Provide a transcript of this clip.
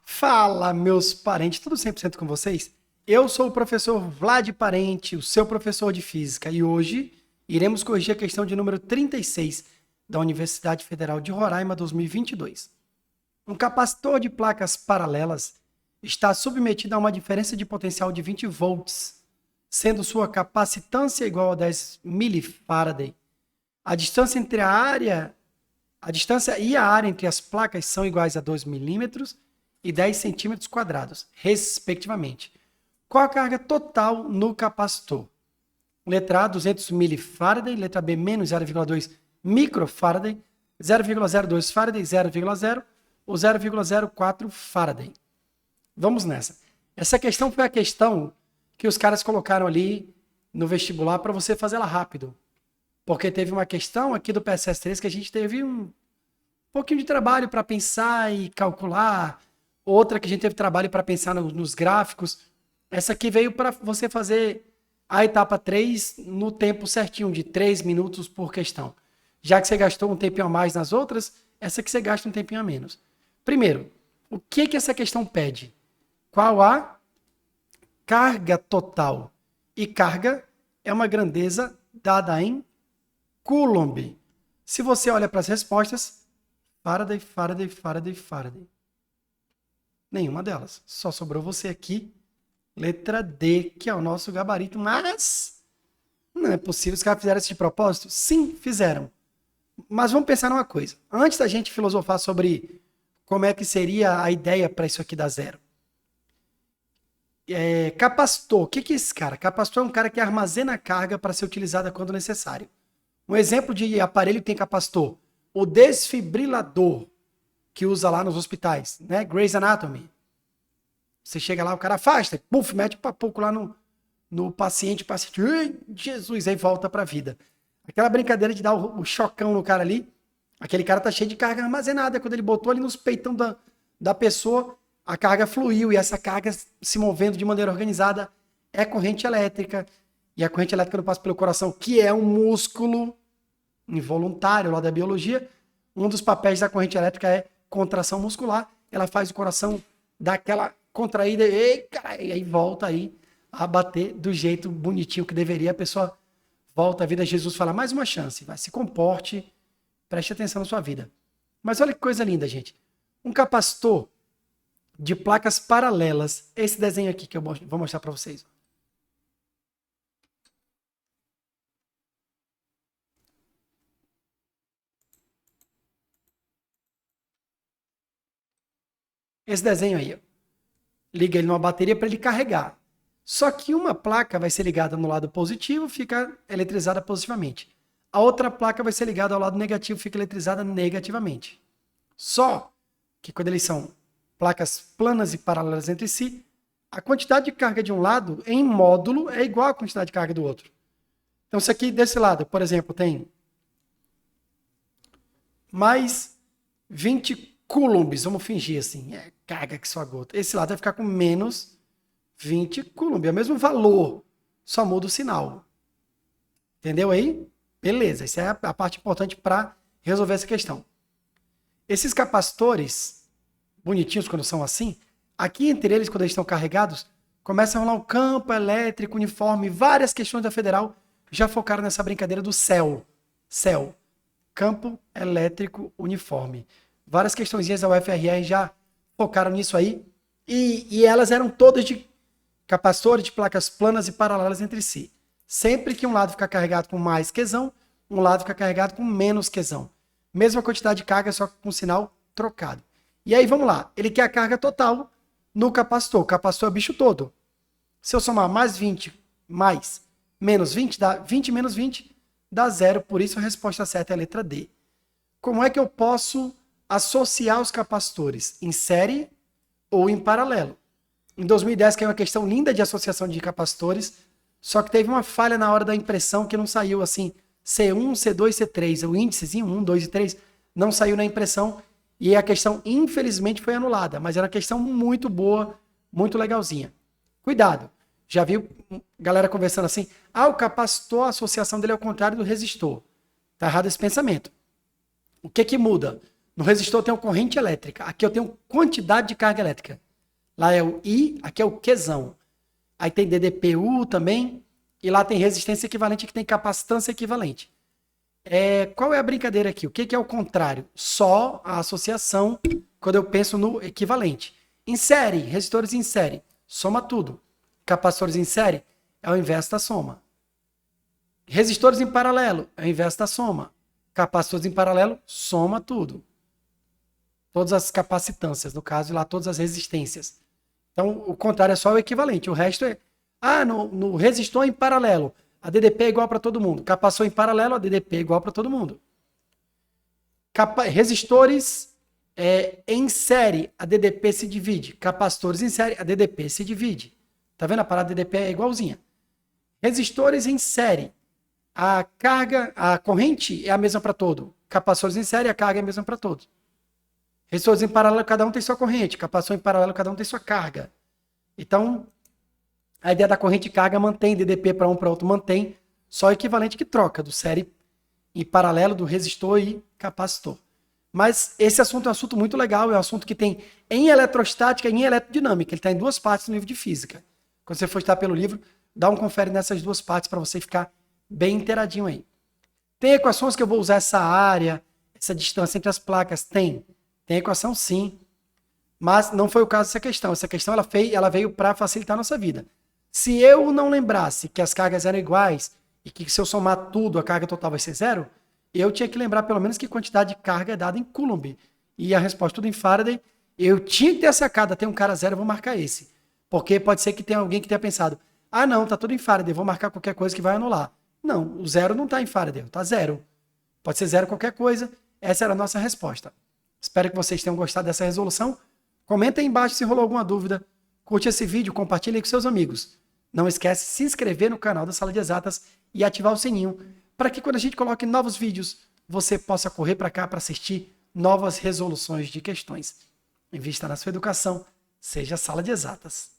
Fala, meus parentes, tudo 100% com vocês? Eu sou o professor Vlad Parente, o seu professor de física, e hoje iremos corrigir a questão de número 36 da Universidade Federal de Roraima 2022. Um capacitor de placas paralelas está submetido a uma diferença de potencial de 20 volts, sendo sua capacitância igual a 10 milifarad. A distância e a área entre as placas são iguais a 2 milímetros e 10 centímetros quadrados, respectivamente. Qual a carga total no capacitor? Letra A, 200 milifarad, letra B, menos 0,2 microfarad, 0,02 farad, 0,0 ou 0,04 farad. Vamos nessa. Essa questão foi a questão que os caras colocaram ali no vestibular para você fazer ela rápido. Porque teve uma questão aqui do PSS3 que a gente teve um pouquinho de trabalho para pensar e calcular. Outra que a gente teve trabalho para pensar nos gráficos. Essa aqui veio para você fazer a etapa 3 no tempo certinho, de 3 minutos por questão. Já que você gastou um tempinho a mais nas outras, essa aqui você gasta um tempinho a menos. Primeiro, o que essa questão pede? Qual a carga total? E carga é uma grandeza dada em Coulomb. Se você olha para as respostas, Faraday, Faraday, Faraday, Faraday. Nenhuma delas. Só sobrou você aqui, letra D, que é o nosso gabarito, mas não é possível. Os caras fizeram isso de propósito? Sim, fizeram. Mas vamos pensar numa coisa. Antes da gente filosofar sobre como é que seria a ideia para isso aqui dar zero. Capacitor. O que é esse cara? Capacitor é um cara que armazena a carga para ser utilizada quando necessário. Um exemplo de aparelho que tem capacitor. O desfibrilador, que usa lá nos hospitais, né? Grey's Anatomy. Você chega lá, o cara afasta, puf, mete um pouco lá no paciente, ai, Jesus, aí volta pra vida. Aquela brincadeira de dar o chocão no cara ali, aquele cara tá cheio de carga armazenada. Quando ele botou ali nos peitão da pessoa, a carga fluiu, e essa carga se movendo de maneira organizada é corrente elétrica. E a corrente elétrica não passa pelo coração, que é um músculo involuntário lá da biologia. Um dos papéis da corrente elétrica é contração muscular. Ela faz o coração dar aquela contraída e aí volta aí a bater do jeito bonitinho que deveria. A pessoa volta à vida. Jesus fala, mais uma chance, vai, se comporte, preste atenção na sua vida. Mas olha que coisa linda, gente. Um capacitor de placas paralelas. Esse desenho aqui que eu vou mostrar para vocês. Esse desenho aí, ó. Liga ele numa bateria para ele carregar. Só que uma placa vai ser ligada no lado positivo, fica eletrizada positivamente. A outra placa vai ser ligada ao lado negativo, fica eletrizada negativamente. Só que quando eles são placas planas e paralelas entre si, a quantidade de carga de um lado, em módulo, é igual à quantidade de carga do outro. Então, se aqui desse lado, por exemplo, tem mais 20 coulombs, vamos fingir assim, carga que só gota. Esse lado vai ficar com menos 20 coulomb, é o mesmo valor, só muda o sinal. Entendeu aí? Beleza, essa é a parte importante para resolver essa questão. Esses capacitores, bonitinhos quando são assim, aqui entre eles, quando eles estão carregados, começa a rolar um campo elétrico uniforme. Várias questões da Federal já focaram nessa brincadeira do CEL. CEL, campo elétrico uniforme. Várias questõezinhas da UFRR já focaram nisso aí. E elas eram todas de capacitores de placas planas e paralelas entre si. Sempre que um lado ficar carregado com mais Qzão, um lado fica carregado com menos Qzão. Mesma quantidade de carga, só com sinal trocado. E aí, vamos lá. Ele quer a carga total no capacitor. O capacitor é o bicho todo. Se eu somar mais 20 mais menos 20, dá 20 menos 20, dá zero. Por isso, a resposta certa é a letra D. Como é que eu posso associar os capacitores? Em série ou em paralelo? Em 2010 caiu uma questão linda de associação de capacitores, só que teve uma falha na hora da impressão que não saiu assim, C1, C2, C3, o índicezinho 1, 2 e 3, não saiu na impressão e a questão infelizmente foi anulada, mas era uma questão muito boa, muito legalzinha. Cuidado, já viu galera conversando assim, o capacitor, a associação dele é ao contrário do resistor. Tá errado esse pensamento. O que muda? No resistor eu tenho corrente elétrica. Aqui eu tenho quantidade de carga elétrica. Lá é o I, aqui é o Qzão. Aí tem DDPU também. E lá tem resistência equivalente, que tem capacitância equivalente. Qual é a brincadeira aqui? O que é o contrário? Só a associação quando eu penso no equivalente. Em série, resistores em série, soma tudo. Capacitores em série é o inverso da soma. Resistores em paralelo é o inverso da soma. Capacitores em paralelo, soma tudo. Todas as capacitâncias, no caso, e lá todas as resistências. Então, o contrário é só o equivalente. O resto é... no resistor em paralelo, a DDP é igual para todo mundo. Capacitor em paralelo, a DDP é igual para todo mundo. Resistores em série, a DDP se divide. Capacitores em série, a DDP se divide. Tá vendo? A parada DDP é igualzinha. Resistores em série, a corrente é a mesma para todo. Capacitores em série, a carga é a mesma para todos. Resistores em paralelo, cada um tem sua corrente. Capacitor em paralelo, cada um tem sua carga. Então, a ideia da corrente e carga mantém, DDP para um para outro mantém, só o equivalente que troca do série em paralelo do resistor e capacitor. Mas esse assunto é um assunto muito legal, é um assunto que tem em eletrostática e em eletrodinâmica. Ele está em duas partes no livro de física. Quando você for estudar pelo livro, dá um confere nessas duas partes para você ficar bem inteiradinho aí. Tem equações que eu vou usar essa área, essa distância entre as placas? Tem equação sim, mas não foi o caso dessa questão. Essa questão ela veio para facilitar a nossa vida. Se eu não lembrasse que as cargas eram iguais e que se eu somar tudo a carga total vai ser zero, eu tinha que lembrar pelo menos que quantidade de carga é dada em Coulomb. E a resposta tudo em Faraday, eu tinha que ter sacado, tem um cara zero, eu vou marcar esse. Porque pode ser que tenha alguém que tenha pensado, não, tá tudo em Faraday, vou marcar qualquer coisa que vai anular. Não, o zero não tá em Faraday, tá zero. Pode ser zero qualquer coisa, essa era a nossa resposta. Espero que vocês tenham gostado dessa resolução. Comenta aí embaixo se rolou alguma dúvida. Curte esse vídeo, compartilhe com seus amigos. Não esquece de se inscrever no canal da Sala de Exatas e ativar o sininho para que quando a gente coloque novos vídeos, você possa correr para cá para assistir novas resoluções de questões. Invista na sua educação, seja Sala de Exatas.